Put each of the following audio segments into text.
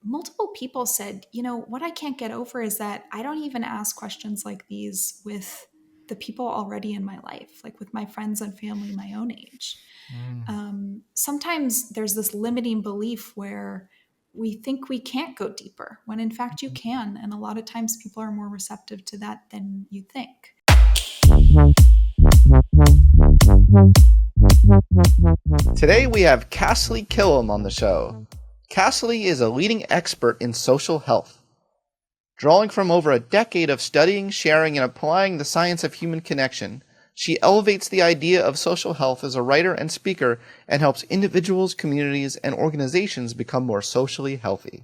multiple people said, what I can't get over is that I don't even ask questions like these with the people already in my life, like with my friends and family my own age. Mm. Sometimes there's this limiting belief where we think we can't go deeper, when in fact you can. And a lot of times people are more receptive to that than you think. Today we have Kasley Killam on the show. Kasley is a leading expert in social health. Drawing from over a decade of studying, sharing, and applying the science of human connection, she elevates the idea of social health as a writer and speaker and helps individuals, communities, and organizations become more socially healthy.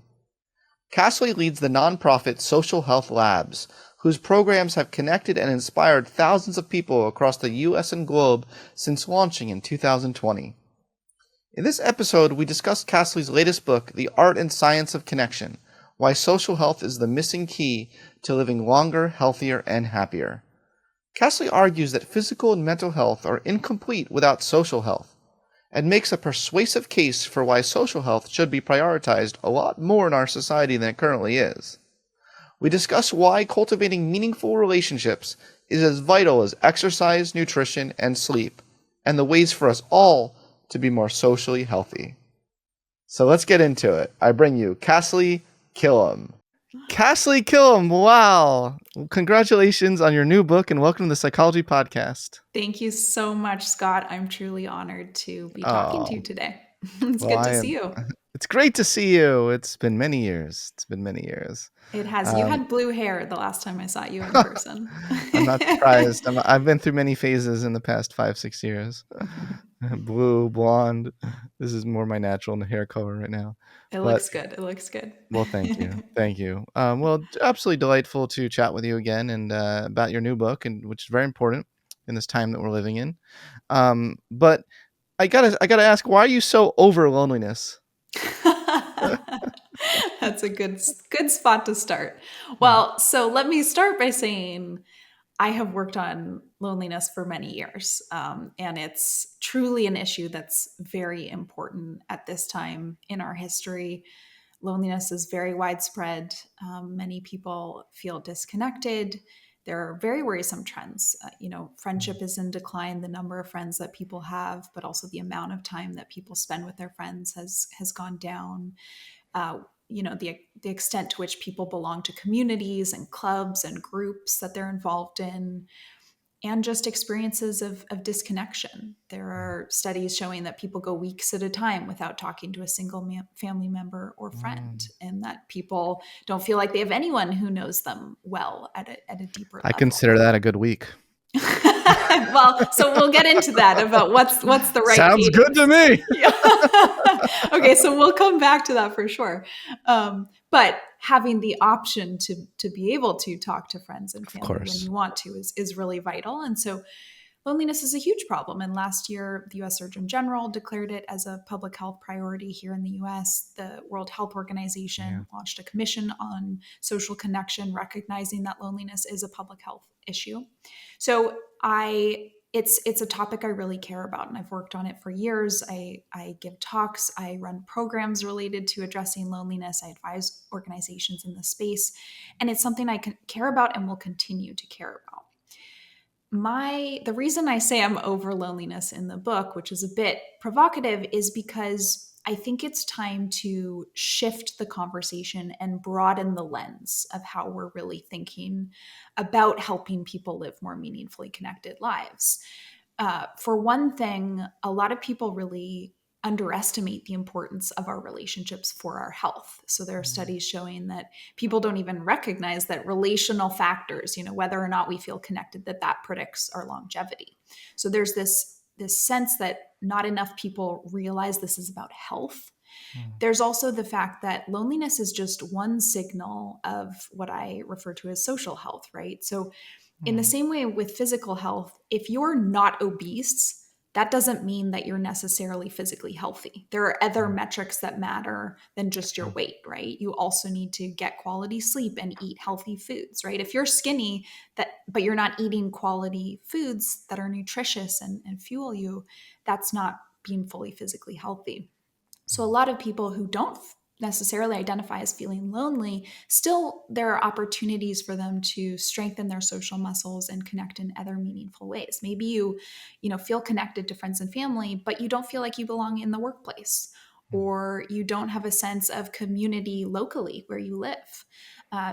Kasley leads the nonprofit Social Health Labs, whose programs have connected and inspired thousands of people across the U.S. and globe since launching in 2020. In this episode, we discuss Kasley's latest book, The Art and Science of Connection, Why Social Health is the Missing Key to Living Longer, Healthier, and Happier. Kasley argues that physical and mental health are incomplete without social health, and makes a persuasive case for why social health should be prioritized a lot more in our society than it currently is. We discuss why cultivating meaningful relationships is as vital as exercise, nutrition, and sleep, and the ways for us all to be more socially healthy. So let's get into it. I bring you Kasley Killam. Kasley Killam, wow. Congratulations on your new book and welcome to the Psychology Podcast. Thank you so much, Scott. I'm truly honored to be talking to you today. It's Well, good to see you. It's great to see you. It's been many years. It has. You had blue hair the last time I saw you in person. I'm not surprised. I've been through many phases in the past 5-6 years. Blue, blonde. This is more my natural hair color right now. It looks good. It looks good. Well, thank you. Thank you. Well, absolutely delightful to chat with you again and about your new book, and which is very important in this time that we're living in. But I gotta ask, why are you so over loneliness? That's a good spot to start. Well, so let me start by saying I have worked on loneliness for many years, and it's truly an issue that's very important at this time in our history. Loneliness is very widespread. Many people feel disconnected. There are very worrisome trends. Friendship is in decline. The number of friends that people have, but also the amount of time that people spend with their friends has gone down. The extent to which people belong to communities and clubs and groups that they're involved in, and just experiences of disconnection. There are studies showing that people go weeks at a time without talking to a single family member or friend, and that people don't feel like they have anyone who knows them well at a deeper level. I consider that a good week. Well, so we'll get into that about what's the right Sounds cadence. Good to me. Yeah. Okay, so we'll come back to that for sure. But having the option to be able to talk to friends and family when you want to is really vital. And so loneliness is a huge problem. And last year, the U.S. Surgeon General declared it as a public health priority here in the U.S. The World Health Organization launched a commission on social connection, recognizing that loneliness is a public health issue. So it's a topic I really care about, and I've worked on it for years. I give talks, I run programs related to addressing loneliness, I advise organizations in the space, and it's something I care about and will continue to care about. The reason I say I'm over loneliness in the book, which is a bit provocative, is because I think it's time to shift the conversation and broaden the lens of how we're really thinking about helping people live more meaningfully connected lives. For one thing, a lot of people really underestimate the importance of our relationships for our health. So there are studies showing that people don't even recognize that relational factors, whether or not we feel connected, that predicts our longevity. So there's this sense that not enough people realize this is about health. There's also the fact that loneliness is just one signal of what I refer to as social health, right? So in the same way with physical health, if you're not obese, that doesn't mean that you're necessarily physically healthy. There are other metrics that matter than just your weight, right? You also need to get quality sleep and eat healthy foods, right? If you're skinny, but you're not eating quality foods that are nutritious and fuel you, that's not being fully physically healthy. So a lot of people who don't necessarily identify as feeling lonely, still there are opportunities for them to strengthen their social muscles and connect in other meaningful ways. Maybe you feel connected to friends and family, but you don't feel like you belong in the workplace, or you don't have a sense of community locally where you live.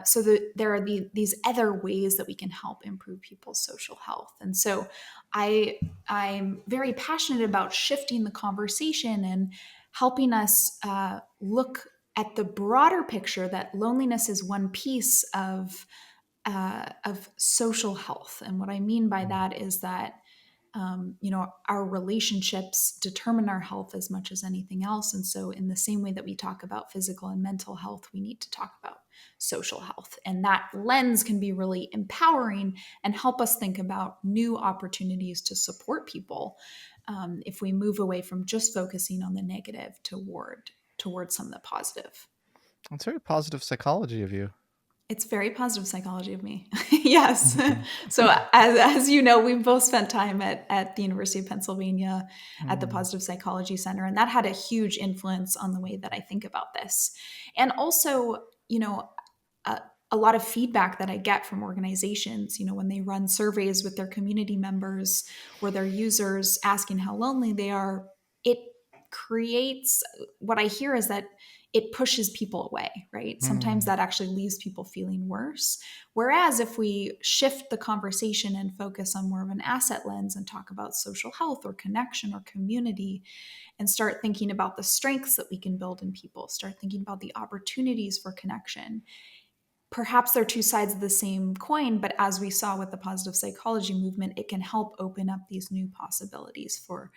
So that there are these other ways that we can help improve people's social health. And so I'm very passionate about shifting the conversation and helping us look at the broader picture that loneliness is one piece of social health. And what I mean by that is that our relationships determine our health as much as anything else. And so, in the same way that we talk about physical and mental health, we need to talk about social health. And that lens can be really empowering and help us think about new opportunities to support people if we move away from just focusing on the negative towards some of the positive. That's very positive psychology of you. It's very positive psychology of me. Yes. So as you know, we've both spent time at the University of Pennsylvania at the Positive Psychology Center, and that had a huge influence on the way that I think about this. And also, a, a lot of feedback that I get from organizations, when they run surveys with their community members or their users asking how lonely they are, it creates, what I hear is that it pushes people away, right? Sometimes that actually leaves people feeling worse. Whereas if we shift the conversation and focus on more of an asset lens and talk about social health or connection or community, and start thinking about the strengths that we can build in people, start thinking about the opportunities for connection, perhaps they're two sides of the same coin, but as we saw with the positive psychology movement, it can help open up these new possibilities for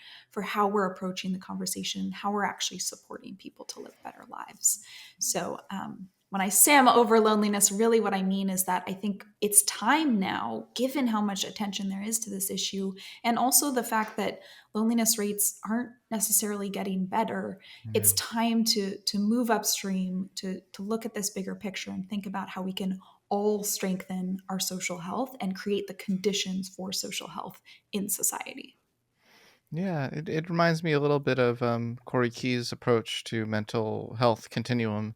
how we're approaching the conversation, how we're actually supporting people to live better lives. So when I say I'm over loneliness, really what I mean is that I think it's time now, given how much attention there is to this issue, and also the fact that loneliness rates aren't necessarily getting better. It's time to move upstream, to look at this bigger picture and think about how we can all strengthen our social health and create the conditions for social health in society. Yeah, it reminds me a little bit of Corey Key's approach to mental health continuum,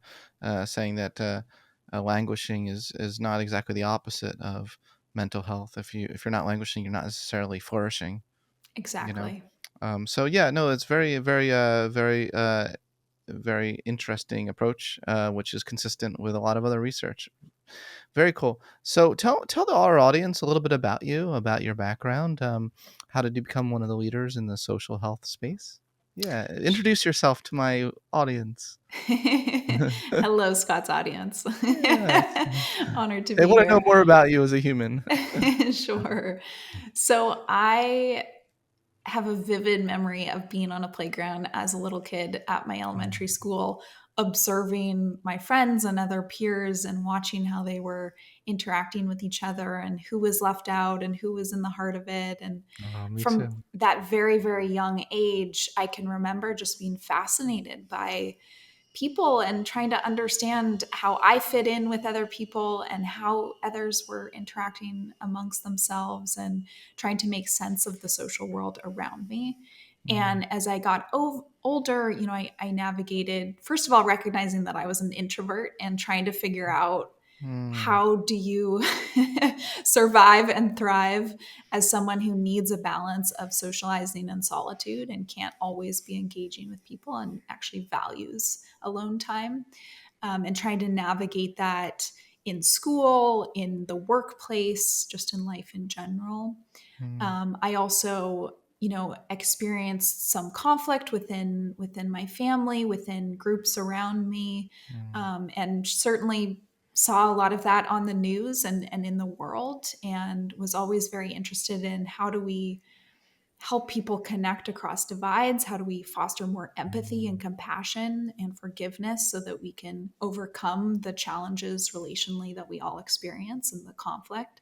saying that languishing is not exactly the opposite of mental health. If you're not languishing, you're not necessarily flourishing. You know. Exactly. So yeah, no, it's very interesting approach, which is consistent with a lot of other research. Very cool. So tell our audience a little bit about you, about your background. How did you become one of the leaders in the social health space? Yeah, introduce yourself to my audience. Hello, Scott's audience. Yes. Honored to They be want to know here. more about you as a human. Sure. So I have a vivid memory of being on a playground as a little kid at my elementary school, observing my friends and other peers and watching how they were interacting with each other and who was left out and who was in the heart of it. And Oh, me from too. that very, very young age, I can remember just being fascinated by people and trying to understand how I fit in with other people and how others were interacting amongst themselves and trying to make sense of the social world around me. And as I got older, I navigated, first of all, recognizing that I was an introvert and trying to figure out Mm, how do you survive and thrive as someone who needs a balance of socializing and solitude and can't always be engaging with people and actually values alone time, and trying to navigate that in school, in the workplace, just in life in general. mm, I also, experienced some conflict within my family, within groups around me, mm, and certainly saw a lot of that on the news and in the world, and was always very interested in how do we help people connect across divides? How do we foster more empathy and compassion and forgiveness so that we can overcome the challenges relationally that we all experience and the conflict?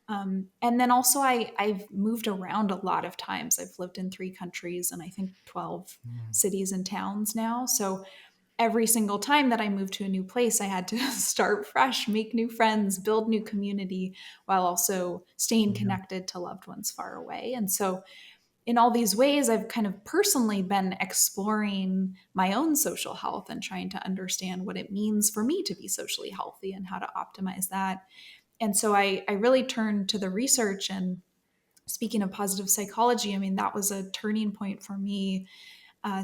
And then also, I've moved around a lot of times. I've lived in 3 countries and I think 12 mm, cities and towns now. So every single time that I moved to a new place, I had to start fresh, make new friends, build new community while also staying yeah. connected to loved ones far away. And so in all these ways, I've kind of personally been exploring my own social health and trying to understand what it means for me to be socially healthy and how to optimize that. And so I really turned to the research. And speaking of positive psychology, I mean, that was a turning point for me,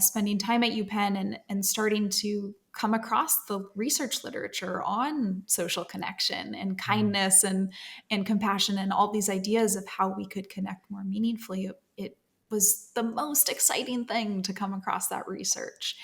spending time at UPenn and starting to come across the research literature on social connection and kindness and compassion and all these ideas of how we could connect more meaningfully. It was the most exciting thing to come across that research.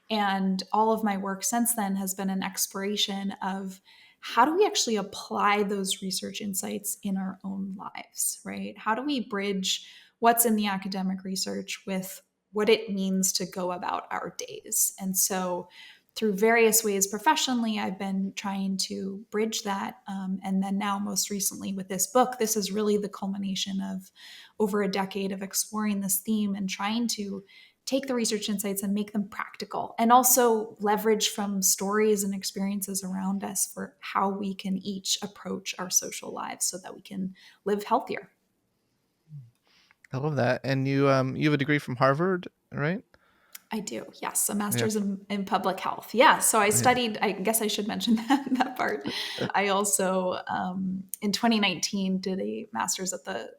And all of my work since then has been an exploration of how do we actually apply those research insights in our own lives, right? How do we bridge what's in the academic research with what it means to go about our days? And so, through various ways professionally, I've been trying to bridge that. And then now, most recently, with this book, this is really the culmination of over a decade of exploring this theme and trying to take the research insights and make them practical, and also leverage from stories and experiences around us for how we can each approach our social lives so that we can live healthier. I love that. And you have a degree from Harvard, right? I do, yes, a Yeah. master's in public health. Yeah, so I Yeah. studied. I guess I should mention that part. I also, in 2019, did a master's at the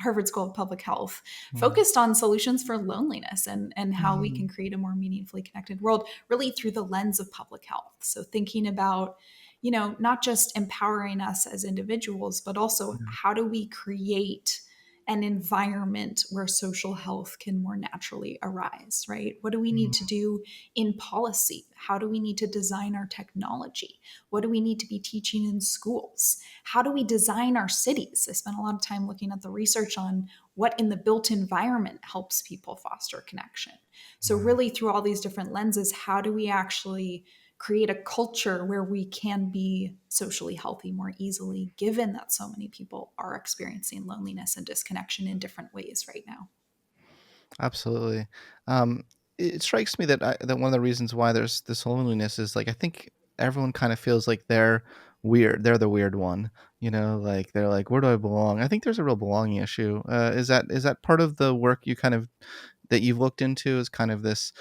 Harvard School of Public Health, Mm. focused on solutions for loneliness and how we can Mm. create a more meaningfully connected world, really through the lens of public health. So thinking about, not just empowering us as individuals, but also how do we create an environment where social health can more naturally arise, right? What do we need Mm. to do in policy? How do we need to design our technology? What do we need to be teaching in schools? How do we design our cities? I spent a lot of time looking at the research on what in the built environment helps people foster connection. So, Yeah. really, through all these different lenses, how do we actually create a culture where we can be socially healthy more easily, given that so many people are experiencing loneliness and disconnection in different ways right now? Absolutely. Um, it strikes me that that one of the reasons why there's this loneliness is like I think everyone kind of feels like they're weird. They're the weird one, like they're like, where do I belong? I think there's a real belonging issue. Is that part of the work you kind of that you've looked into? Is kind of this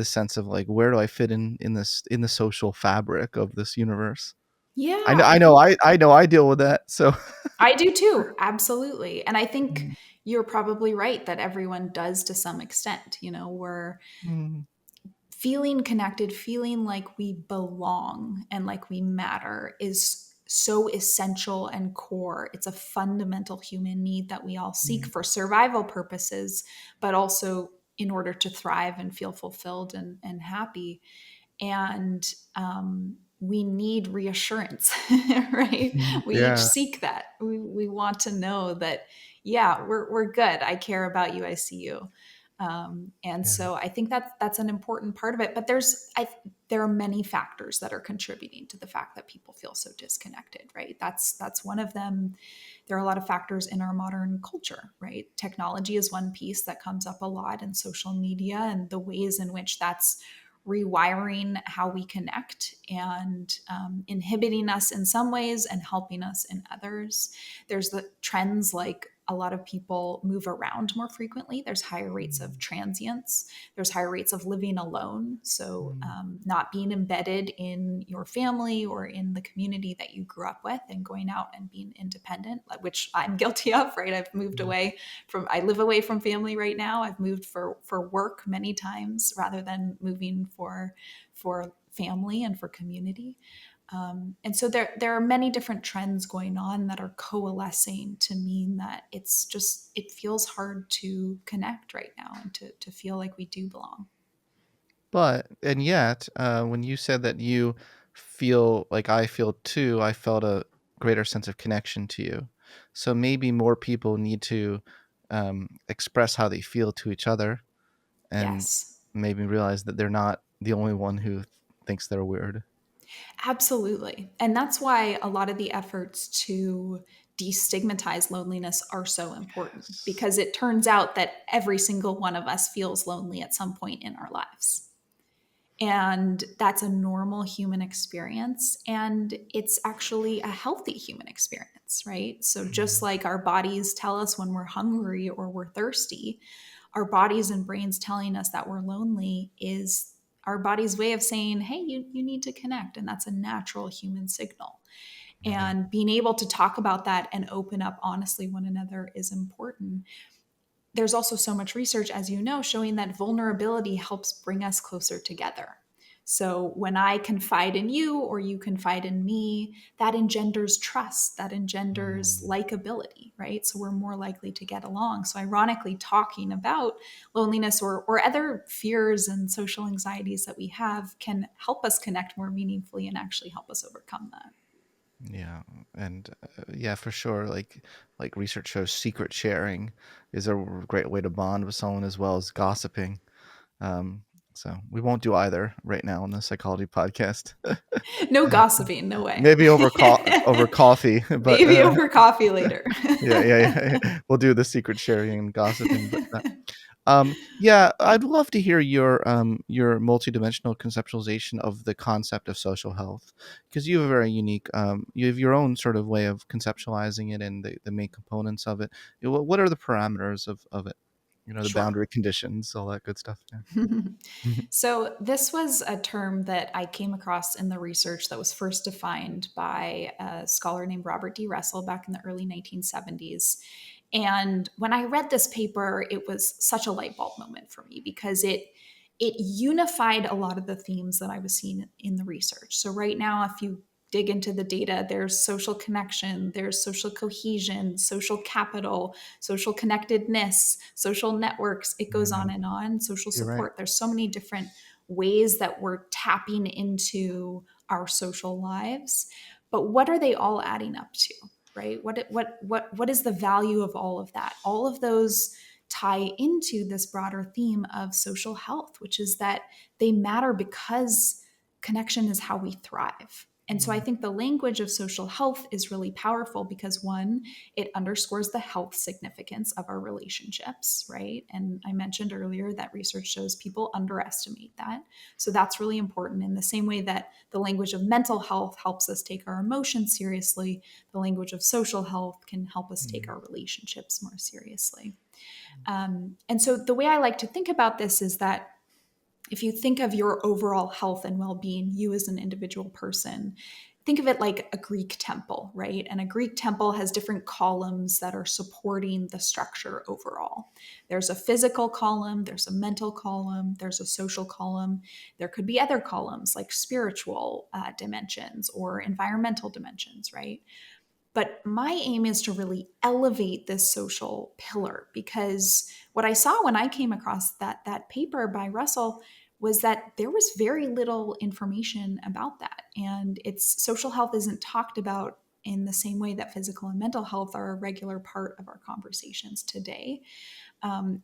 sense of like, where do I fit in the social fabric of this universe? I Yeah, know, I I know, think I know, I deal with that. So. I do too. Absolutely. And I think Mm. you're probably right that everyone does to some extent. We're Mm. feeling connected, feeling like we belong and like we matter is so essential and core. It's a fundamental human need that we all seek Mm. for survival purposes, but also in order to thrive and feel fulfilled and happy. And we need reassurance, right? Mm. We each Yeah. seek that. We want to know that, yeah, we're good. I care about you. I see you. And Yeah. so I think that's an important part of it. But there are many factors that are contributing to the fact that people feel so disconnected, right? That's one of them. There are a lot of factors in our modern culture, right? Technology is one piece that comes up a lot, in social media and the ways in which that's rewiring how we connect and inhibiting us in some ways and helping us in others. There's the trends like a lot of people move around more frequently. There's higher rates of Mm. transience. There's higher rates of living alone. So, Mm. not being embedded in your family or in the community that you grew up with and going out and being independent, which I'm guilty of, right? I've moved Yeah. away I live away from family right now. I've moved for work many times rather than moving for family and for community. And so there are many different trends going on that are coalescing to mean that it feels hard to connect right now and to feel like we do belong. And yet, when you said that you feel like I feel too, I felt a greater sense of connection to you. So maybe more people need to express how they feel to each other and Yes. maybe realize that they're not the only one who thinks they're weird. Absolutely. And that's why a lot of the efforts to destigmatize loneliness are so important, Yes. because it turns out that every single one of us feels lonely at some point in our lives. And that's a normal human experience. And it's actually a healthy human experience, right? So, just like our bodies tell us when we're hungry or we're thirsty, our bodies and brains telling us that we're lonely is our body's way of saying, hey, you need to connect. And that's a natural human signal. Yeah. And being able to talk about that and open up honestly one another is important. There's also so much research, as you know, showing that vulnerability helps bring us closer together. So when I confide in you or you confide in me, that engenders trust, that engenders likability, right? So we're more likely to get along. So ironically, talking about loneliness or other fears and social anxieties that we have can help us connect more meaningfully and actually help us overcome that. Yeah, and yeah, for sure. Like research shows, secret sharing is a great way to bond with someone as well as gossiping. Um, so we won't do either right now on the psychology podcast. No gossiping, no way. Maybe over coffee, but Maybe over coffee later. yeah. We'll do the secret sharing and gossiping, but yeah, I'd love to hear your multidimensional conceptualization of the concept of social health, because you have a very unique, you have your own sort of way of conceptualizing it and the main components of it. What are the parameters of it? The Sure. boundary conditions, all that good stuff. Yeah. So, this was a term that I came across in the research that was first defined by a scholar named Robert D. Russell back in the early 1970s. And when I read this paper, it was such a light bulb moment for me because it unified a lot of the themes that I was seeing in the research. So right now, if you dig into the data, there's social connection, there's social cohesion, social capital, social connectedness, social networks. It goes Yeah, on, social you're right. support. There's so many different ways that we're tapping into our social lives. But what are they all adding up to? Right? What is the value of all of that? All of those tie into this broader theme of social health, which is that they matter because connection is how we thrive. And so I think the language of social health is really powerful because one, it underscores the health significance of our relationships, right? And I mentioned earlier that research shows people underestimate that. So that's really important. In the same way that the language of mental health helps us take our emotions seriously, the language of social health can help us take our relationships more seriously. And so the way I like to think about this is that if you think of your overall health and well-being, you as an individual person, think of it like a Greek temple, right? And a Greek temple has different columns that are supporting the structure overall. There's a physical column, there's a mental column, there's a social column. There could be other columns like spiritual dimensions or environmental dimensions, right? But my aim is to really elevate this social pillar because what I saw when I came across that paper by Russell was that there was very little information about that. And it's social health isn't talked about in the same way that physical and mental health are a regular part of our conversations today.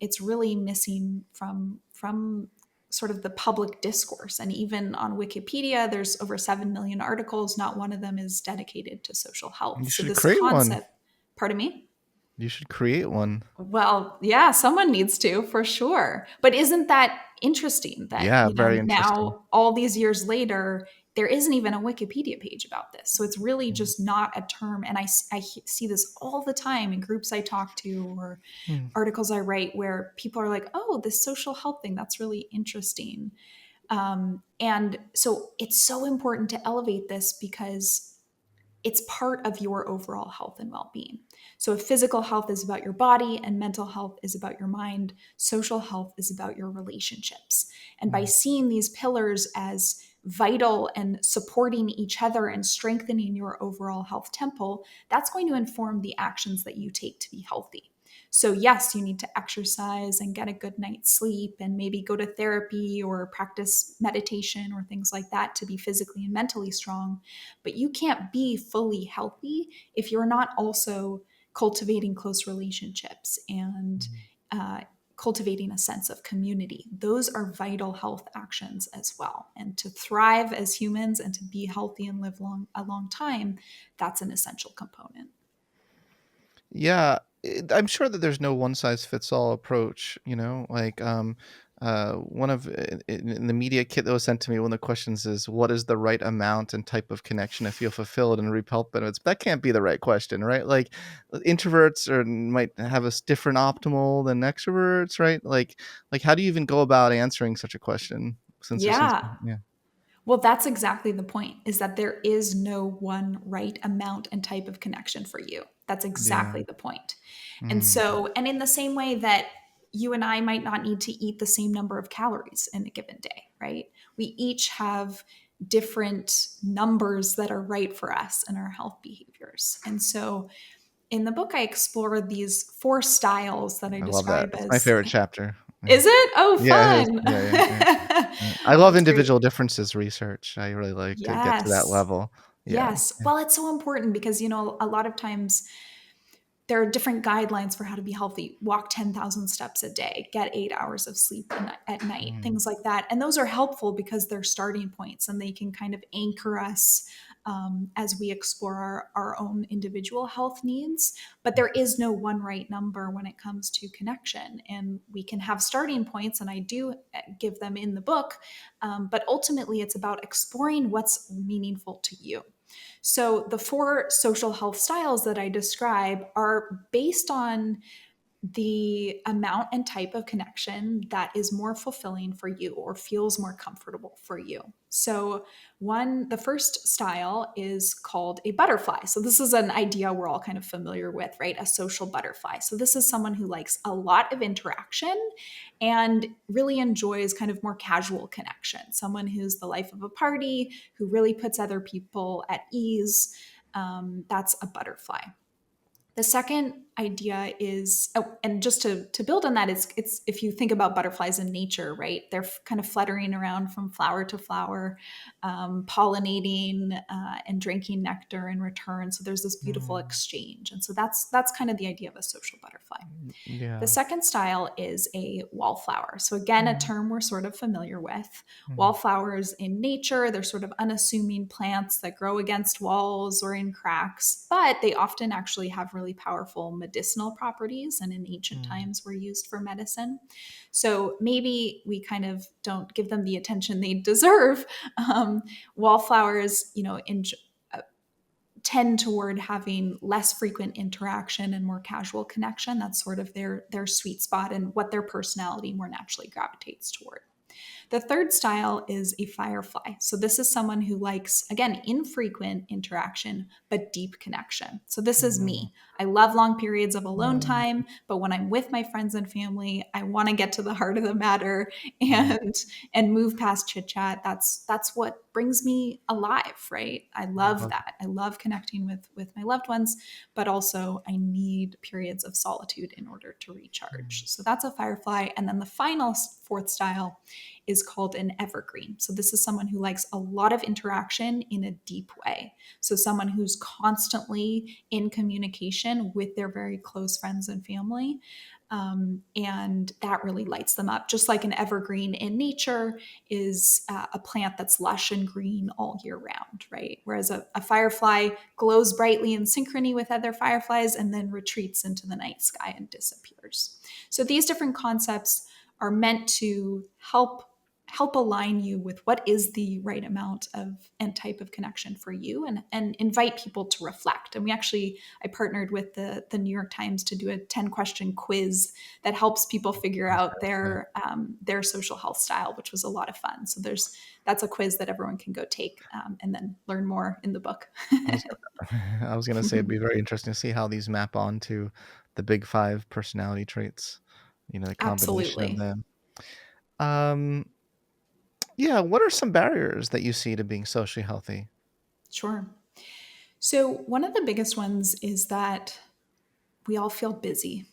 It's really missing from sort of the public discourse. And even on Wikipedia, there's over 7 million articles. Not one of them is dedicated to social health. You So should this create one. concept, pardon me? You should create one. Well, yeah, someone needs to for sure. But isn't that interesting that, Yeah, very interesting. now all these years later, there isn't even a Wikipedia page about this. So it's really just not a term. And I see this all the time in groups I talk to or Hmm. articles I write where people are like, oh, this social health thing, that's really interesting. And so it's so important to elevate this because it's part of your overall health and well-being. So if physical health is about your body and mental health is about your mind, social health is about your relationships. And by seeing these pillars as vital and supporting each other and strengthening your overall health temple, that's going to inform the actions that you take to be healthy. So, yes, you need to exercise and get a good night's sleep and maybe go to therapy or practice meditation or things like that to be physically and mentally strong. But you can't be fully healthy if you're not also cultivating close relationships and uh, cultivating a sense of community. Those are vital health actions as well. And to thrive as humans and to be healthy and live a long time, that's an essential component. Yeah, I'm sure that there's no one size fits all approach, like one of in the media kit that was sent to me, one of the questions is, what is the right amount and type of connection to feel fulfilled and reap health benefits? That can't be the right question, right? Like introverts might have a different optimal than extroverts, right? Like how do you even go about answering such a question? Since there seems to Yeah. be, yeah. Well, that's exactly the point, is that there is no one right amount and type of connection for you. That's Yeah. exactly the point. And Mm. so, and in the same way that you and I might not need to eat the same number of calories in a given day, right? We each have different numbers that are right for us in our health behaviors. And so in the book, I explore these 4 styles that I I love that. describe It's my as, favorite chapter. is it? Oh, Yeah, it is. fun. Yeah, yeah, yeah. I love That's great. individual differences research. I really like to get to that Yes. level. Yeah. Yes. Well, it's so important because, a lot of times there are different guidelines for how to be healthy. Walk 10,000 steps a day, get 8 hours of sleep at night, Mm, things like that. And those are helpful because they're starting points and they can kind of anchor us as we explore our own individual health needs. But there is no one right number when it comes to connection. And we can have starting points, and I do give them in the book. But ultimately, it's about exploring what's meaningful to you. So, the 4 social health styles that I describe are based on the amount and type of connection that is more fulfilling for you or feels more comfortable for you. So, the first style is called a butterfly. So, this is an idea we're all kind of familiar with, right? A social butterfly. So, this is someone who likes a lot of interaction and really enjoys kind of more casual connection, someone who's the life of a party, who really puts other people at ease. That's a butterfly. The second idea is, oh, and just to build on that, it's if you think about butterflies in nature, right? They're kind of fluttering around from flower to flower, pollinating and drinking nectar in return. So there's this beautiful mm, exchange, and so that's kind of the idea of a social butterfly. The yeah. second style is a wallflower. So, again, a Mm, term we're sort of familiar with. mm, Wallflowers in nature, they're sort of unassuming plants that grow against walls or in cracks, but they often actually have really powerful medicinal properties, and in ancient mm, times were used for medicine. So, maybe we kind of don't give them the attention they deserve. Um, Wallflowers, tend toward having less frequent interaction and more casual connection. That's sort of their sweet spot and what their personality more naturally gravitates toward. The third style is a firefly. So, this is someone who likes, again, infrequent interaction, but deep connection. So, this is mm, me. I love long periods of alone mm, time, but when I'm with my friends and family, I want to get to the heart of the matter mm. and move past chit chat. That's what brings me alive, right? I I love love that. I love connecting with my loved ones, but also I need periods of solitude in order to recharge. So that's a firefly. And then the final fourth style is called an evergreen. So this is someone who likes a lot of interaction in a deep way. So someone who's constantly in communication with their very close friends and family. And that really lights them up. Just like an evergreen in nature is a plant that's lush and green all year round, right? Whereas a firefly glows brightly in synchrony with other fireflies and then retreats into the night sky and disappears. So these different concepts are meant to help align you with what is the right amount of and type of connection for you, and invite people to reflect. And I partnered with the New York Times to do a 10-question quiz that helps people figure out Fantastic. their social health style, which was a lot of fun. So that's a quiz that everyone can go take, and then learn more in the book. I was I was gonna say it'd be very interesting to see how these map onto the big 5 personality traits, the combination of Absolutely. them. Um, yeah, what are some barriers that you see to being socially healthy? Sure. So one of the biggest ones is that we all feel busy.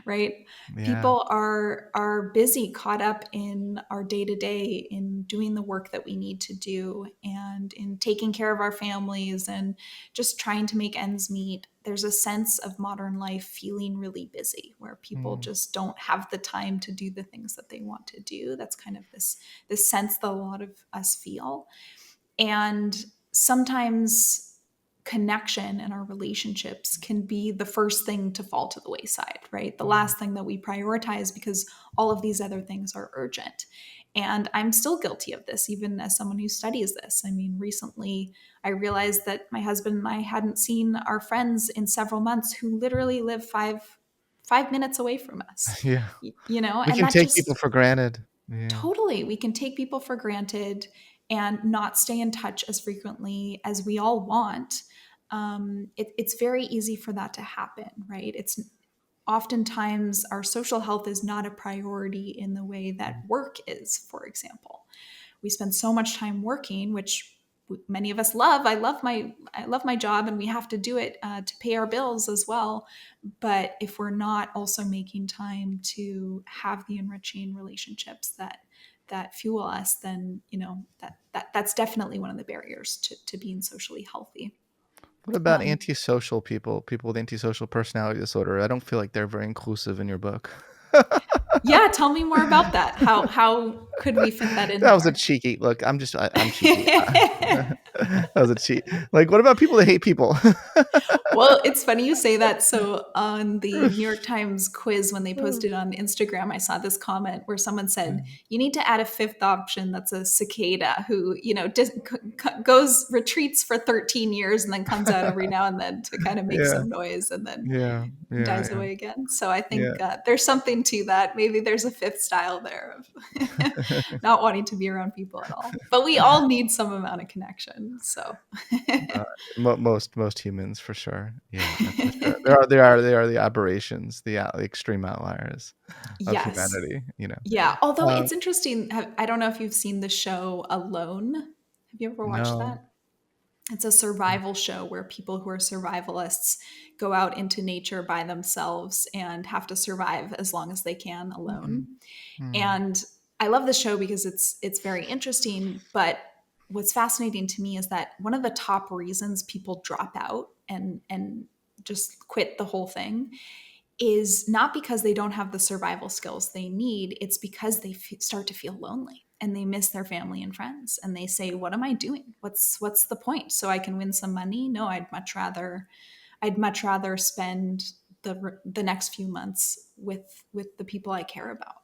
Right? Yeah. People are busy, caught up in our day-to-day, in doing the work that we need to do, and in taking care of our families, and just trying to make ends meet. There's a sense of modern life feeling really busy, where people Mm, just don't have the time to do the things that they want to do. That's kind of this sense that a lot of us feel. And sometimes connection and our relationships can be the first thing to fall to the wayside, right? The last thing that we prioritize, because all of these other things are urgent. And I'm still guilty of this, even as someone who studies this. I mean, recently I realized that my husband and I hadn't seen our friends in several months who literally live five minutes away from us, Yeah. We and can that take people just for granted. Yeah. totally, we can take people for granted and not stay in touch as frequently as we all want. It's very easy for that to happen, right? It's oftentimes our social health is not a priority in the way that work is, for example. We spend so much time working, which many of us love. I love my job, and we have to do it to pay our bills as well. But if we're not also making time to have the enriching relationships that fuel us, then that's definitely one of the barriers to being socially healthy. What about Um, antisocial people, people with antisocial personality disorder? I don't feel like they're very inclusive in your book. yeah, tell me more about that. How could we fit that in That was a more? cheeky look. I'm cheeky. That was a cheat. Like, what about people that hate people? Well, it's funny you say that. So on the New York Times quiz, when they posted on Instagram, I saw this comment where someone said, "You need to add a fifth option. That's a cicada who, goes retreats for 13 years and then comes out every now and then to kind of make Yeah, some noise and then yeah, yeah, dies yeah, away again." So I yeah. think there's something to that. Maybe there's a fifth style there of not wanting to be around people at all. But we all need some amount of connection. So. Uh, most humans for sure. Yeah, that's for sure. There are the aberrations, the extreme outliers of Yes. humanity. Yeah. Although Um, it's interesting. I don't know if you've seen the show Alone. Have you ever watched no. that? It's a survival show where people who are survivalists go out into nature by themselves and have to survive as long as they can alone. Mm, And I love the show because it's very interesting, but what's fascinating to me is that one of the top reasons people drop out and just quit the whole thing is not because they don't have the survival skills they need. It's because they start to feel lonely and they miss their family and friends, and they say, what am I doing? What's the point? So I can win some money? No, I'd much rather spend the next few months with the people I care about.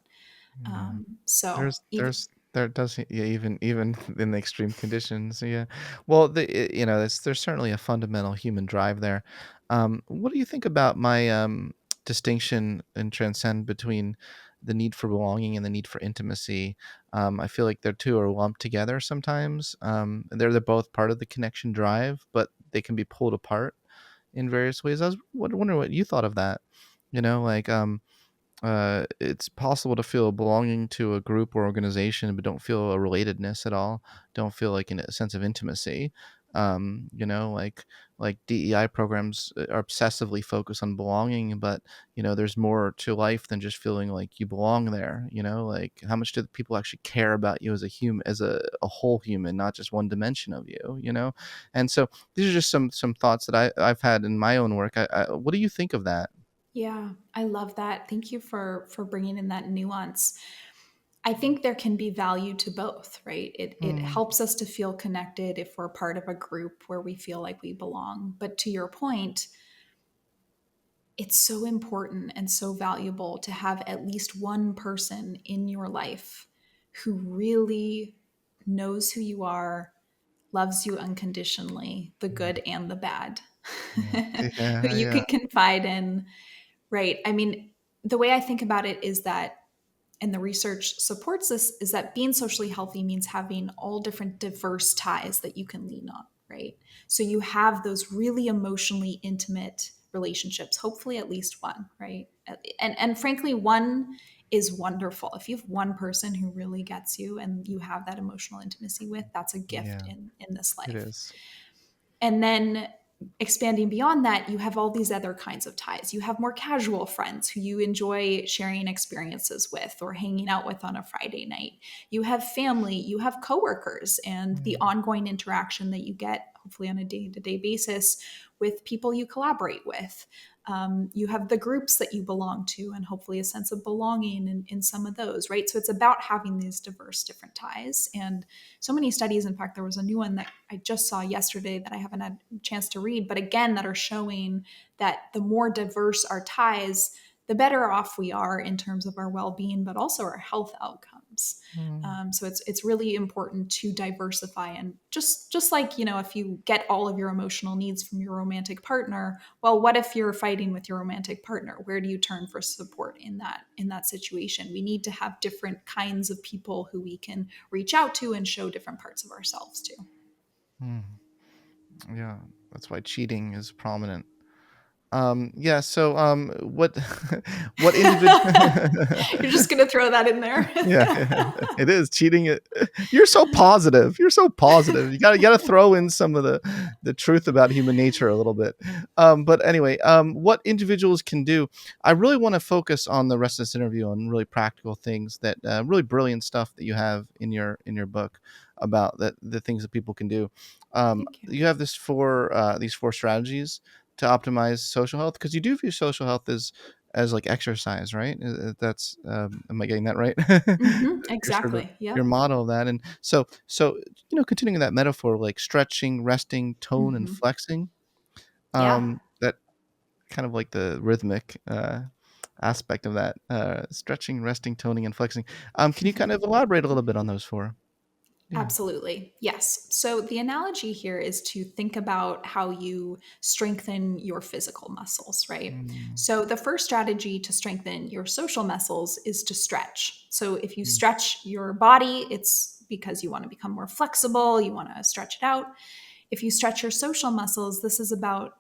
yeah. So There's even there's there does yeah, even in the extreme conditions, yeah. Well, there's certainly a fundamental human drive there. What do you think about my distinction and transcend between the need for belonging and the need for intimacy? I feel like the two are lumped together sometimes. They're both part of the connection drive, but they can be pulled apart in various ways. I was wondering what you thought of that. Like it's possible to feel belonging to a group or organization, but don't feel a relatedness at all. Don't feel like a sense of intimacy. Like DEI programs are obsessively focused on belonging, but there's more to life than just feeling like you belong there. Like how much do people actually care about you as a human, as a whole human, not just one dimension of you. And so these are just some thoughts that I've had in my own work. What do you think of that? Yeah, I love that. Thank you for bringing in that nuance. I think there can be value to both, right? It Mm, helps us to feel connected if we're part of a group where we feel like we belong. But to your point, it's so important and so valuable to have at least one person in your life who really knows who you are, loves you unconditionally, the mm, good and the bad, yeah, who yeah, you yeah. can confide in, right? I mean, the way I think about it is that, and the research supports this, is that being socially healthy means having all different diverse ties that you can lean on, right? So you have those really emotionally intimate relationships, hopefully at least one, right? And frankly, one is wonderful. If you have one person who really gets you and you have that emotional intimacy with, that's a gift Yeah, in this it life. is. And then expanding beyond that, you have all these other kinds of ties. You have more casual friends who you enjoy sharing experiences with or hanging out with on a Friday night. You have family, you have coworkers, and the Mm, ongoing interaction that you get, hopefully on a day to day basis, with people you collaborate with. You have the groups that you belong to, and hopefully a sense of belonging in some of those, right? So it's about having these diverse, different ties. And so many studies, in fact, there was a new one that I just saw yesterday that I haven't had a chance to read, but again, that are showing that the more diverse our ties, the better off we are in terms of our well-being, but also our health outcomes. So it's really important to diversify, and just like, if you get all of your emotional needs from your romantic partner, well, what if you're fighting with your romantic partner? Where do you turn for support in that situation? We need to have different kinds of people who we can reach out to and show different parts of ourselves to. Yeah, that's why cheating is prominent. So what what individual You're just gonna throw that in there. yeah, it is cheating. You're so positive. You gotta throw in some of the truth about human nature a little bit. But anyway, what individuals can do. I really want to focus on the rest of this interview on really practical things that really brilliant stuff that you have in your book about the things that people can do. Thank you. You have these four strategies to optimize social health, because you do view social health as like exercise, right? That's am I getting that right? Your sort of Exactly. your Yep. model of that. And so continuing that metaphor, like stretching, resting, tone, and flexing, Yeah. that kind of like the rhythmic aspect of that, stretching, resting, toning, and flexing. Can you kind of elaborate a little bit on those four? Yeah. Absolutely. Yes. So the analogy here is to think about how you strengthen your physical muscles, right? Mm, So the first strategy to strengthen your social muscles is to stretch. So if you mm, stretch your body, it's because you want to become more flexible, you want to stretch it out. If you stretch your social muscles, this is about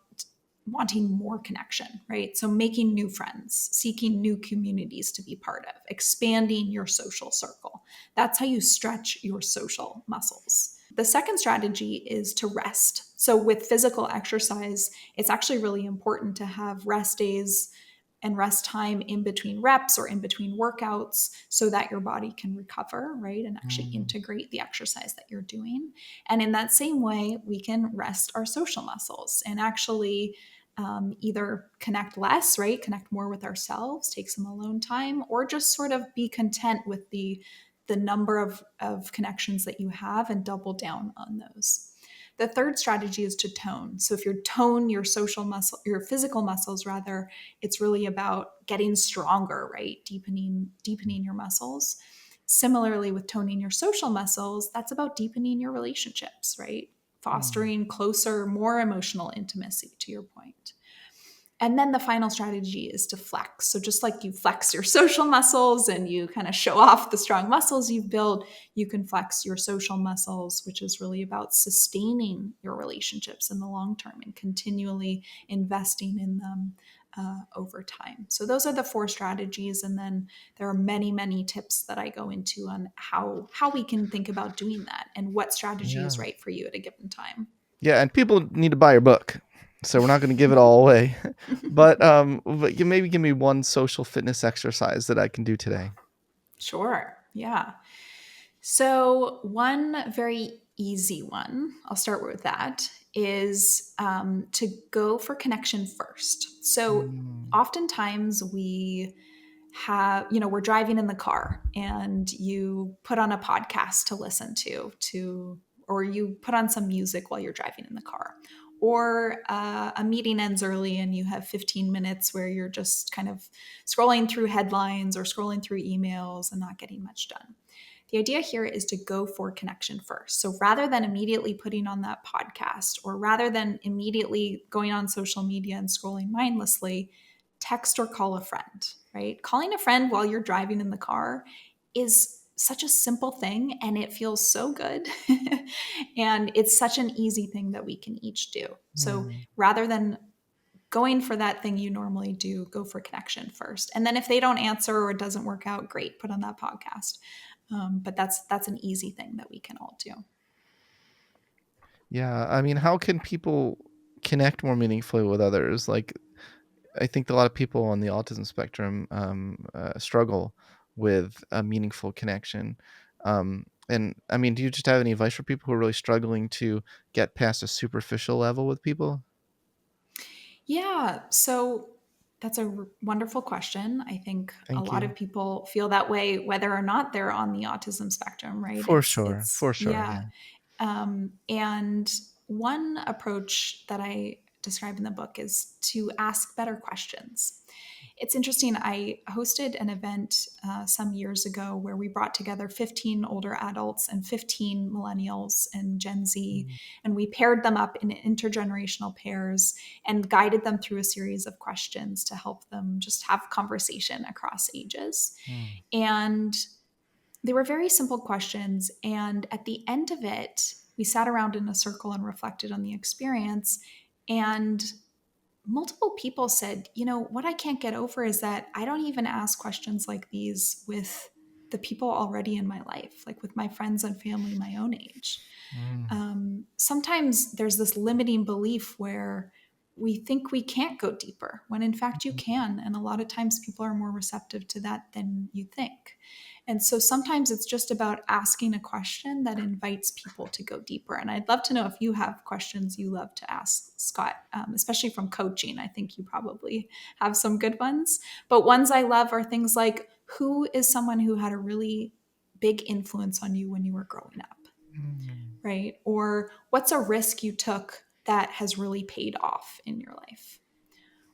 wanting more connection, right? So making new friends, seeking new communities to be part of, expanding your social circle. That's how you stretch your social muscles. The second strategy is to rest. So with physical exercise, it's actually really important to have rest days and rest time in between reps or in between workouts so that your body can recover, right? And actually mm, integrate the exercise that you're doing. And in that same way, we can rest our social muscles and actually either connect less, right? Connect more with ourselves, take some alone time, or just sort of be content with the number of connections that you have and double down on those. The third strategy is to tone. So if you tone your social muscle, your physical muscles rather, it's really about getting stronger, right? Deepening your muscles. Similarly, with toning your social muscles, that's about deepening your relationships, right? mm. Fostering closer, more emotional intimacy, to your point. And then the final strategy is to flex. So just like you flex your social muscles and you kind of show off the strong muscles you've built, you can flex your social muscles, which is really about sustaining your relationships in the long term and continually investing in them over time. So those are the four strategies, and then there are many, many tips that I go into on how we can think about doing that and what strategy is Yeah. right for you at a given time. Yeah, and people need to buy your book, so we're not going to give it all away. But you maybe give me one social fitness exercise that I can do today. Sure. Yeah. So, one very easy one, I'll start with that, is to go for connection first. So, Mm, oftentimes we're driving in the car and you put on a podcast to listen or you put on some music while you're driving in the car. Or a meeting ends early and you have 15 minutes where you're just kind of scrolling through headlines or scrolling through emails and not getting much done. The idea here is to go for connection first. So rather than immediately putting on that podcast or rather than immediately going on social media and scrolling mindlessly, text or call a friend, right? Calling a friend while you're driving in the car is such a simple thing and it feels so good. And it's such an easy thing that we can each do. So mm. rather than going for that thing you normally do, go for connection first. And then if they don't answer or it doesn't work out, great, put on that podcast. But that's an easy thing that we can all do. Yeah, I mean, how can people connect more meaningfully with others? Like, I think a lot of people on the autism spectrum struggle with a meaningful connection. And I mean, do you just have any advice for people who are really struggling to get past a superficial level with people? Yeah. So That's a wonderful question. I think a Thank lot you. of people feel that way, whether or not they're on the autism spectrum, right? For sure, Yeah. yeah. And one approach that I describe in the book is to ask better questions. It's interesting. I hosted an event some years ago where we brought together 15 older adults and 15 millennials and Gen Z, Mm, and we paired them up in intergenerational pairs and guided them through a series of questions to help them just have conversation across ages. mm, And they were very simple questions. And at the end of it, we sat around in a circle and reflected on the experience. And multiple people said, what I can't get over is that I don't even ask questions like these with the people already in my life, like with my friends and family my own age. mm, Sometimes there's this limiting belief where we think we can't go deeper when in fact you can. And a lot of times people are more receptive to that than you think. And so sometimes it's just about asking a question that invites people to go deeper. And I'd love to know if you have questions you love to ask, Scott, especially from coaching. I think you probably have some good ones. But ones I love are things like, who is someone who had a really big influence on you when you were growing up? mm. Right? Or what's a risk you took that has really paid off in your life?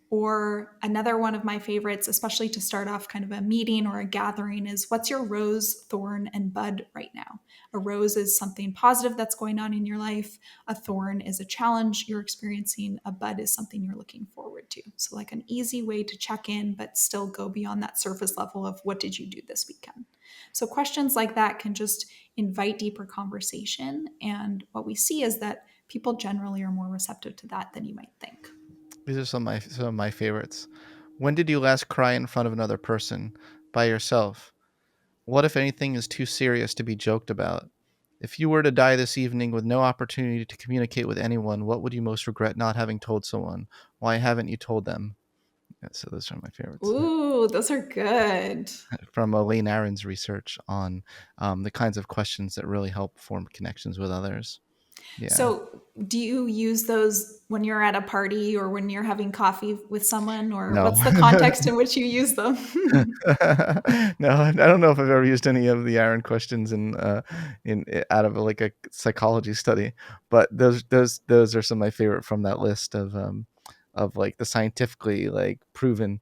Or another one of my favorites, especially to start off kind of a meeting or a gathering, is what's your rose, thorn, and bud right now? A rose is something positive that's going on in your life. A thorn is a challenge you're experiencing. A bud is something you're looking forward to. So, like an easy way to check in, but still go beyond that surface level of what did you do this weekend? So, questions like that can just invite deeper conversation. And what we see is that people generally are more receptive to that than you might think. These are some of my favorites. When did you last cry in front of another person by yourself? What, if anything, is too serious to be joked about? If you were to die this evening with no opportunity to communicate with anyone, what would you most regret not having told someone? Why haven't you told them? Yeah, so those are my favorites. Ooh, those are good. From Elaine Aron's research on the kinds of questions that really help form connections with others. Yeah. So, do you use those when you're at a party or when you're having coffee with someone, or No. what's the context in which you use them? No, I don't know if I've ever used any of the Aaron questions in out of like a psychology study, but those are some of my favorite from that list of like the scientifically like proven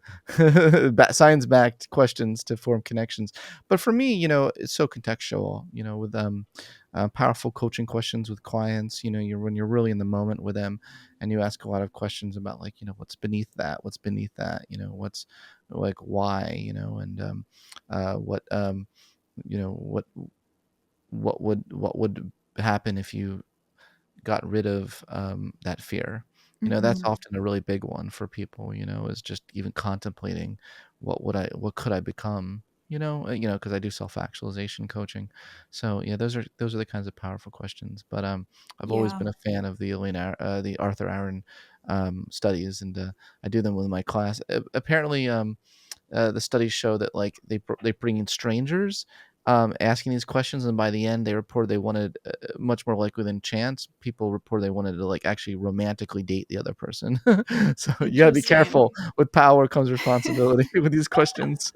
science backed questions to form connections. But for me, it's so contextual. With powerful coaching questions with clients. You're when you're really in the moment with them, and you ask a lot of questions about like what's beneath that. What's like why, and what you know what would happen if you got rid of that fear. That's Hmm. often a really big one for people. Is just even contemplating what could I become. Because I do self actualization coaching, so yeah, those are the kinds of powerful questions. But I've always Yeah. been a fan of the Arthur Aaron studies, and I do them with my class. Apparently, the studies show that like they bring in strangers asking these questions, and by the end they reported they wanted much more likely than chance. People reported they wanted to like actually romantically date the other person. So you got to be careful. Interesting. With power comes responsibility with these questions.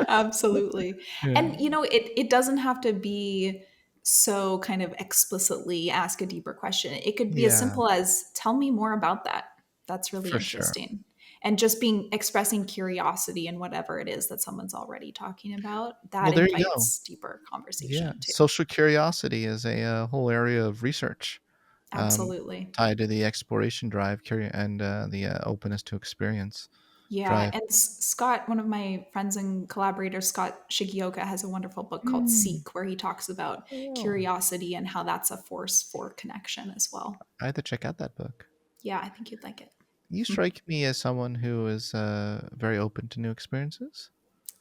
Absolutely. Yeah, And it doesn't have to be so kind of explicitly ask a deeper question. It could be as yeah, simple as tell me more about that. That's really for sure. interesting. And just being expressing curiosity in whatever it is that someone's already talking about, Well, that there you go. invites deeper Yeah, conversation too. social curiosity is a whole area of research um, Absolutely. tied to the exploration drive, and the openness to experience Yeah, drive. and Scott, one of my friends and collaborators, Scott Shigioka, has a wonderful book called Mm. Seek, where he talks about Oh, curiosity and how that's a force for connection as well. I had to check out that book. Yeah, I think you'd like it. You strike me as someone who is very open to new experiences.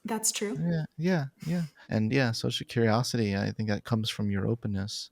That's true. Yeah, yeah, yeah. And yeah, social curiosity, I think that comes from your openness.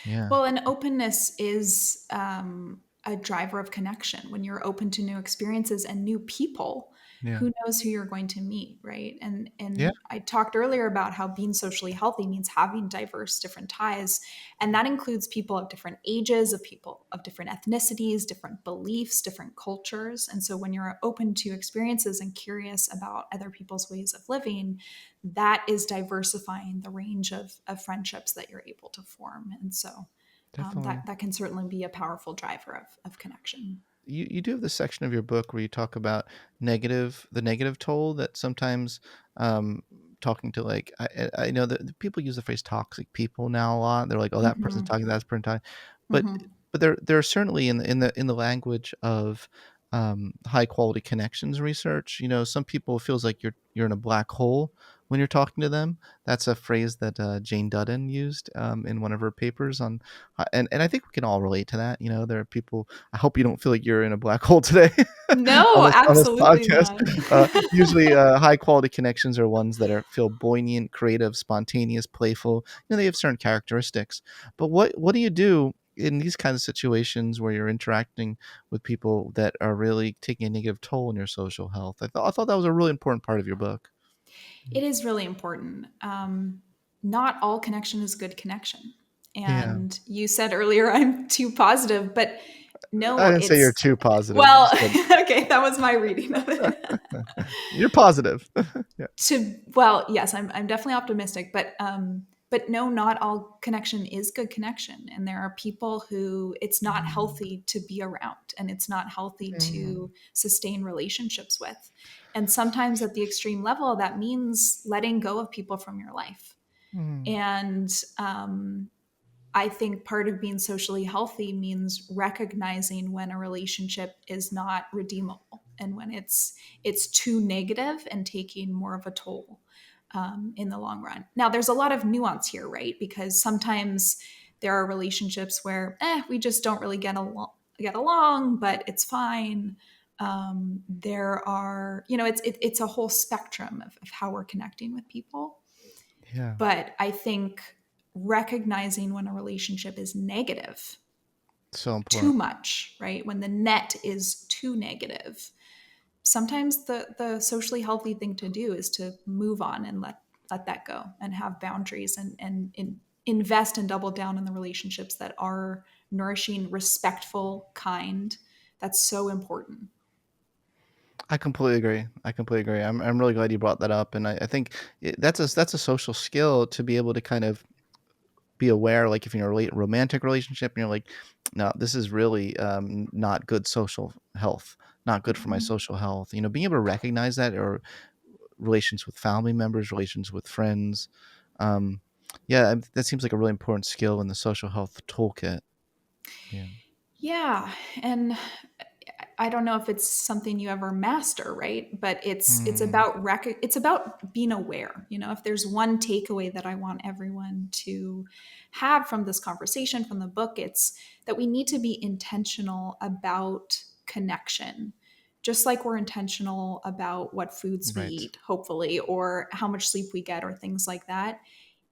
Yeah. Well, and openness is a driver of connection. When you're open to new experiences and new people, Yeah. Who knows who you're going to meet, right? And Yeah. I talked earlier about how being socially healthy means having diverse different ties, and that includes people of different ages, of people of different ethnicities, different beliefs, different cultures. And so when you're open to experiences and curious about other people's ways of living, that is diversifying the range of friendships that you're able to form. And so Definitely. that can certainly be a powerful driver of connection. You do have this section of your book where you talk about the negative toll that sometimes, um, talking to, like, I know that the people use the phrase toxic people now a lot. They're like, oh, that person's Mm-hmm. talking, that's person talking. But Mm-hmm. there are certainly in the language of, high quality connections research, some people, it feels like you're in a black hole when you're talking to them. That's a phrase that Jane Dudden used, in one of her papers on, and I think we can all relate to that. There are people. I hope you don't feel like you're in a black hole today on No, this absolutely podcast. not. Usually, high quality connections are ones that feel buoyant, creative, spontaneous, playful. They have certain characteristics. But what do you do in these kinds of situations where you're interacting with people that are really taking a negative toll on your social health? I thought that was a really important part of your book. It is really important. Not all connection is good connection. Yeah. And you said earlier I'm too positive, but I no, didn't say you're it's, too positive. I well, just said okay, that was my reading of it. you're positive. Yeah. Well, yes, I'm definitely optimistic, but no, not all connection is good connection, and there are people who it's not healthy to be around, and it's not healthy Mm, to sustain relationships with, and sometimes at the extreme level that means letting go of people from your life. mm, And I think part of being socially healthy means recognizing when a relationship is not redeemable and when it's too negative and taking more of a toll in the long run. Now, there's a lot of nuance here, right? Because sometimes there are relationships where we just don't really get along, but it's fine. There are, it's a whole spectrum of how we're connecting with people. yeah. But I think recognizing when a relationship is negative, So too important. much, right? When the net is too negative, sometimes the socially healthy thing to do is to move on and let that go and have boundaries and invest and double down in the relationships that are nourishing, respectful, kind. That's so important. I completely agree. I completely agree. I'm really glad you brought that up, and I think that's a social skill to be able to kind of be aware. Like if you're in a romantic relationship and you're like, no, this is really, not good social health, not good for my Mhm. social health. Being able to recognize that, or relations with family members, relations with friends. Um, yeah, that seems like a really important skill in the social health toolkit. Yeah. Yeah, and I don't know if it's something you ever master, right? But it's Mm, about it's about being aware. If there's one takeaway that I want everyone to have from this conversation, from the book, it's that we need to be intentional about connection. Just like we're intentional about what foods we right. eat, hopefully, or how much sleep we get, or things like that,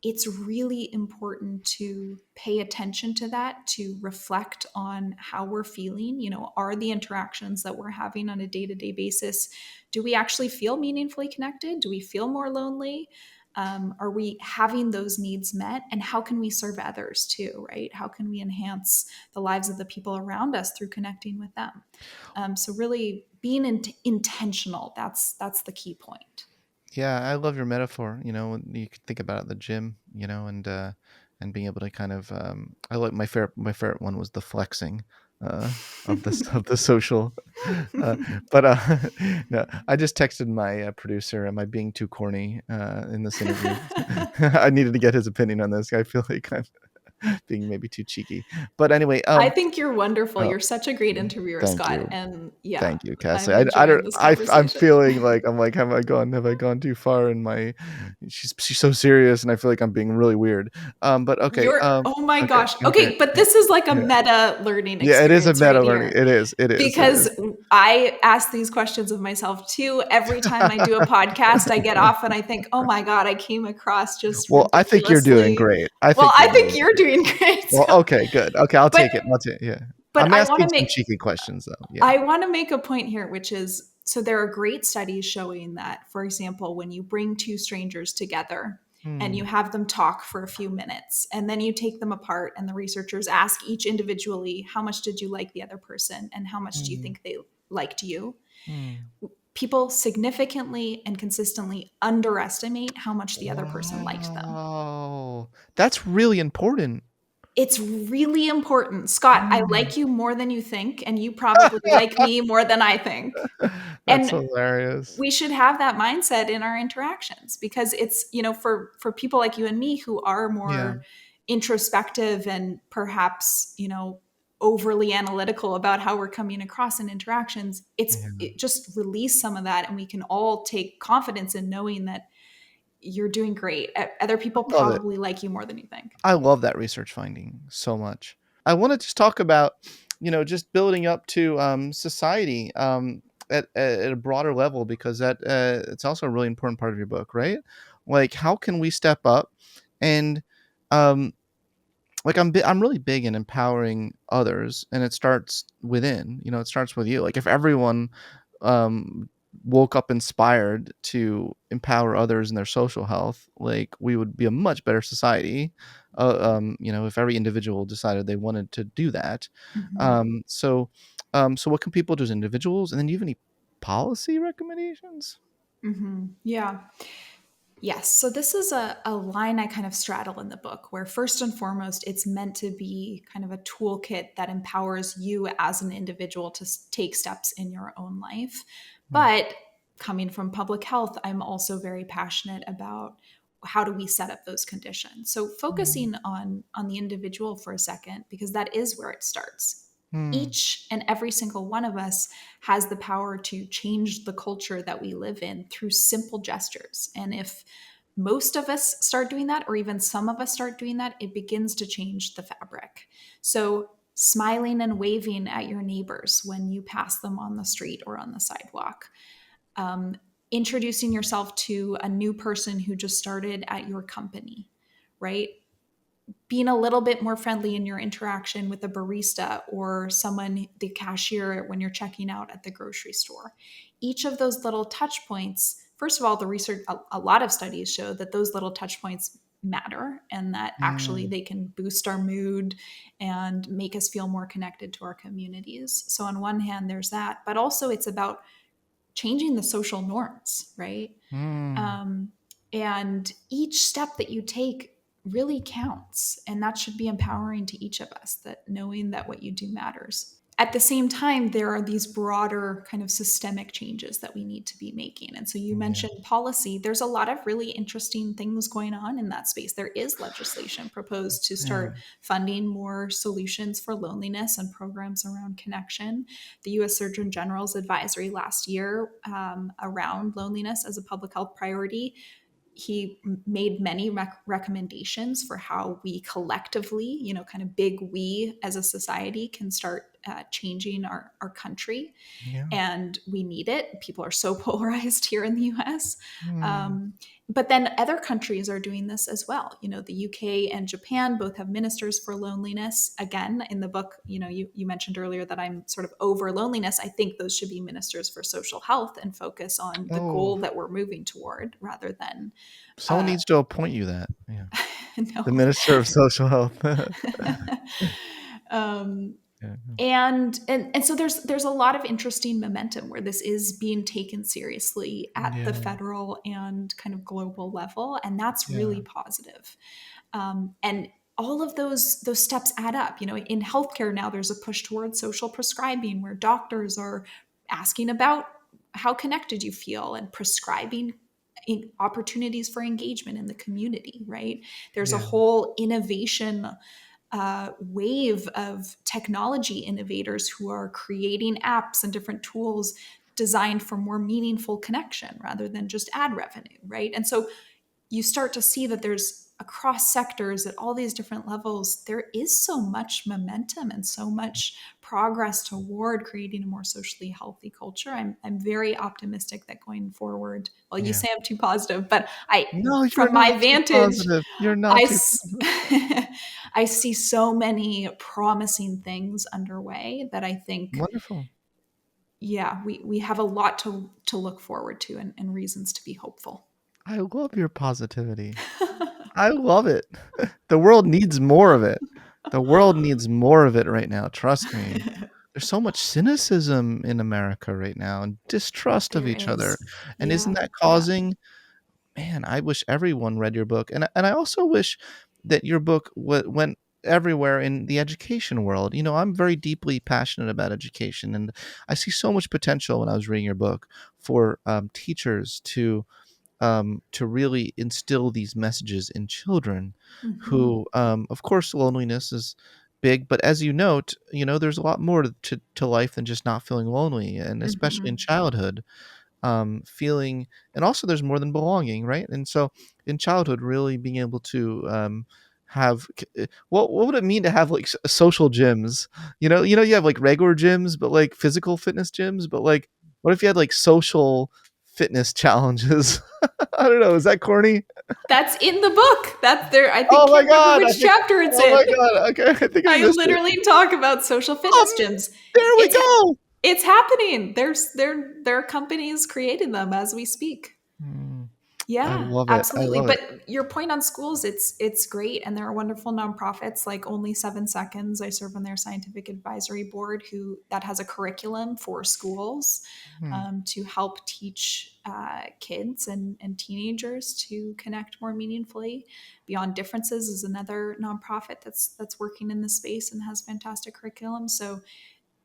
it's really important to pay attention to that, to reflect on how we're feeling. Are the interactions that we're having on a day to day basis, do we actually feel meaningfully connected? Do we feel more lonely? Are we having those needs met? And how can we serve others too, right? How can we enhance the lives of the people around us through connecting with them? So really being intentional, that's the key point. Yeah, I love your metaphor. You can think about it at the gym, and being able to kind of, I like my favorite one was the flexing, of this of the social. Uh, but no, I just texted my producer. Am I being too corny in this interview? I needed to get his opinion on this. I feel like I'm being maybe too cheeky. But anyway, I think you're wonderful. oh, You're such a great interviewer, thank Scott. you. And yeah, Thank you, I'm Kasley. I enjoying don't. this I'm conversation. feeling like have I gone too far in my? She's so serious, and I feel like I'm being really weird. But okay. Oh my Okay. gosh. Okay. Okay, but this is like a Yeah. meta learning Yeah. It is a experience meta right learning. here. It is. It is. It Because is. I ask these questions of myself too. Every time I do a podcast, I get off and I think, oh my God, I came across just Well, I think you're doing ridiculously. great. I Well, think I you're think doing you're great. doing great. Well, So, okay. Good. Okay. I'll but take it. I'll take. Yeah. but I'm I want asking to some make cheeky questions though. Yeah. I want to make a point here, which is So there are great studies showing that, for example, when you bring two strangers together and you have them talk for a few minutes and then you take them apart and the researchers ask each individually, how much did you like the other person and how much do you think they liked you? People significantly and consistently underestimate how much the other person liked them. Wow. That's really important. It's really important. Scott, I like you more than you think, and you probably like me more than I think. That's And hilarious. we should have that mindset in our interactions because it's, for people like you and me who are Yeah. more introspective and perhaps, overly analytical about how we're coming across in interactions, it just release some of that and we can all take confidence in knowing that you're doing great. Other people Love it. probably like you more than you think. I love that research finding so much. I want to just talk about, just building up to society at a broader level, because that it's also a really important part of your book, right? Like, how can we step up and um, like I'm really big in empowering others, and it starts within. It starts with you. Like, if everyone um woke up inspired to empower others in their social health, like, we would be a much better society. If every individual decided they wanted to do that. Mm-hmm. So what can people do as individuals, and then do you have any policy recommendations? Mm-hmm. Yeah. Yes. So this is a line I kind of straddle in the book where, first and foremost, it's meant to be kind of a toolkit that empowers you as an individual to take steps in your own life. Mm, But coming from public health, I'm also very passionate about how do we set up those conditions. So mm, focusing on the individual for a second, because that is where it starts. mm, Each and every single one of us has the power to change the culture that we live in through simple gestures. And if most of us start doing that, or even some of us start doing that, it begins to change the fabric. So, smiling and waving at your neighbors when you pass them on the street or on the sidewalk, um, introducing yourself to a new person who just started at your company, right? Being a little bit more friendly in your interaction with a barista or someone, the cashier, when you're checking out at the grocery store. Each of those little touch points, first of all, the research, a lot of studies show that those little touch points matter and that actually mm, they can boost our mood and make us feel more connected to our communities. So, on one hand, there's that, but also it's about changing the social norms, right? mm. Um, and each step that you take really counts. And that should be empowering to each of us, that knowing that what you do matters. At the same time, there are these broader kind of systemic changes that we need to be making. And so you Yeah. mentioned policy. There's a lot of really interesting things going on in that space. There is legislation proposed to Yeah. start funding more solutions for loneliness and programs around connection. The US Surgeon General's advisory last year around loneliness as a public health priority, he made many recommendations for how we collectively, kind of big we as a society, can start changing our country. Yeah. And we need it. People are so polarized here in the US. Mm. Um, but then other countries are doing this as well. The UK and Japan both have ministers for loneliness. Again, in the book, you mentioned earlier that I'm sort of over loneliness. I think those should be ministers for social health and focus on the Oh, goal that we're moving toward rather than someone uh, needs to appoint you that. Yeah. The no. Minister of Social Health. um, Yeah. and so there's a lot of interesting momentum where this is being taken seriously at the Yeah. federal and kind of global level, and that's Yeah. really positive. And all of those steps add up. In healthcare now, there's a push towards social prescribing, where doctors are asking about how connected you feel and prescribing opportunities for engagement in the community. Right? There's a Yeah. whole innovation wave of technology innovators who are creating apps and different tools designed for more meaningful connection rather than just ad revenue, right? And so you start to see that there's across sectors at all these different levels, there is so much momentum and so much progress toward creating a more socially healthy culture. I'm very optimistic that going forward, well, you Yeah. say I'm too positive, but No, you're from my not too vantage, positive. You're not I, too positive. I see so many promising things underway that I think Wonderful. yeah, we have a lot to look forward to, and reasons to be hopeful. I love your positivity. I love it. The world needs more of it. The world needs more of it right now, trust me. There's so much cynicism in America right now and distrust of There each other, is. and isn't Yeah, that yeah. causing man, I wish everyone read your book, and I also wish that your book went everywhere in the education world. You know, I'm very deeply passionate about education, and I see so much potential when I was reading your book for teachers to really instill these messages in children Mhm. who, of course, loneliness is big, but as you note, you know, there's a lot more to life than just not feeling lonely, and especially in Mhm. childhood, feeling, and also there's more than belonging, right? And so in childhood, really being able to have what would it mean to have like social gyms? You have like regular gyms, but like physical fitness gyms, but like what if you had like social fitness challenges? I don't know. Is that corny? That's in the book. That's there. I think Oh my can't remember god! I which think. chapter it's Oh my in. god! Okay, I think I I missed it. literally talk about social fitness Um, gyms. there we It's go. it's happening. There are companies creating them as we speak. Mm, I Yeah, love it. I absolutely. love it. But your point on schools, it's great, and there are wonderful nonprofits like Only 7 Seconds. I serve on their scientific advisory board, who that has a curriculum for schools Hmm, to help teach kids and teenagers to connect more meaningfully. Beyond Differences is another nonprofit that's working in the space and has fantastic curriculum. So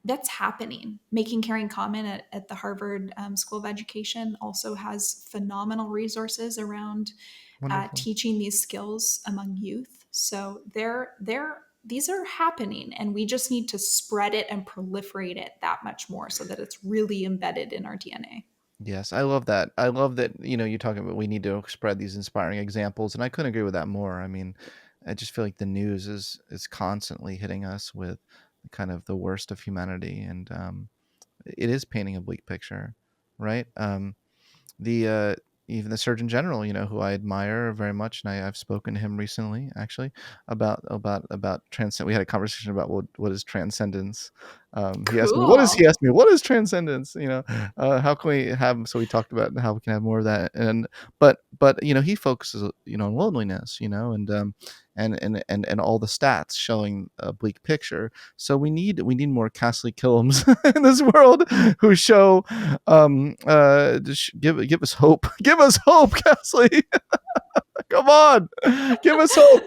that's happening. Making Caring Common at the Harvard School of Education also has phenomenal resources around wonderful. teaching these skills among youth. So these are happening, and we just need to spread it and proliferate it that much more so that it's really embedded in our DNA. Yes, I love that. I love that, you're talking about we need to spread these inspiring examples, and I couldn't agree with that more. I mean, I just feel like the news is constantly hitting us with kind of the worst of humanity, and it is painting a bleak picture, right? The even the Surgeon General, who I admire very much, and I've spoken to him recently, actually, about transcend. We had a conversation about what is transcendence. He Cool. asked me, what is transcendence? How can we have? So we talked about how we can have more of that, and but he focuses on loneliness, and all the stats showing a bleak picture. So we need more Kasley Killams in this world who show just give us hope. Give us hope, Kasley. Come on. Give us hope.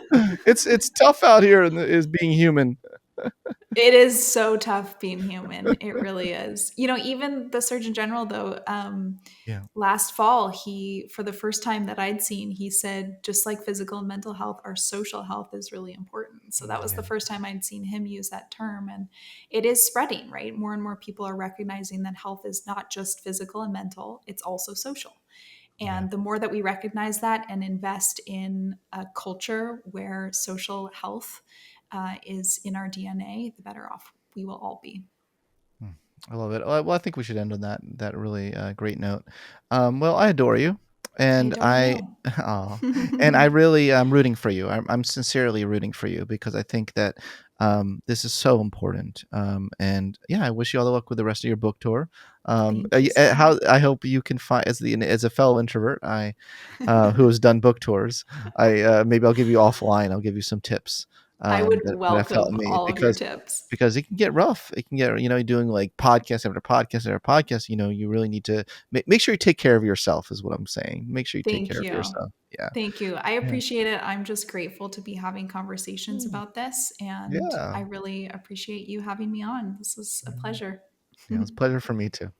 It's tough out here is being human. It is so tough being human. It really is. Even the Surgeon General, though, Yeah. last fall, for the first time that I'd seen, he said, just like physical and mental health, our social health is really important. So that was the Yeah. first time I'd seen him use that term. And it is spreading, right? More and more people are recognizing that health is not just physical and mental, it's also social. Yeah. And the more that we recognize that and invest in a culture where social health is in our DNA, the better off we will all be. Hmm. I love it. Well, I think we should end on that really great note. Well, I adore you, I and adore I, you. aw, and I really am rooting for you. I'm sincerely rooting for you because I think that this is so important. And yeah, I wish you all the luck with the rest of your book tour. Thank you so How much. I hope you can find as a fellow introvert, who has done book tours. I maybe I'll give you offline. I'll give you some tips I would that have helped welcome me all of your tips. because it can get rough. It can get doing like podcast after podcast after podcast. You really need to make sure you take care of yourself. Is what I'm saying. Make sure you take care Thank of you. yourself. Yeah. Thank you. I Yeah. appreciate it. I'm just grateful to be having conversations Mm. about this, and Yeah. I really appreciate you having me on. This was a Mhm. pleasure. Yeah. It's a pleasure for me too.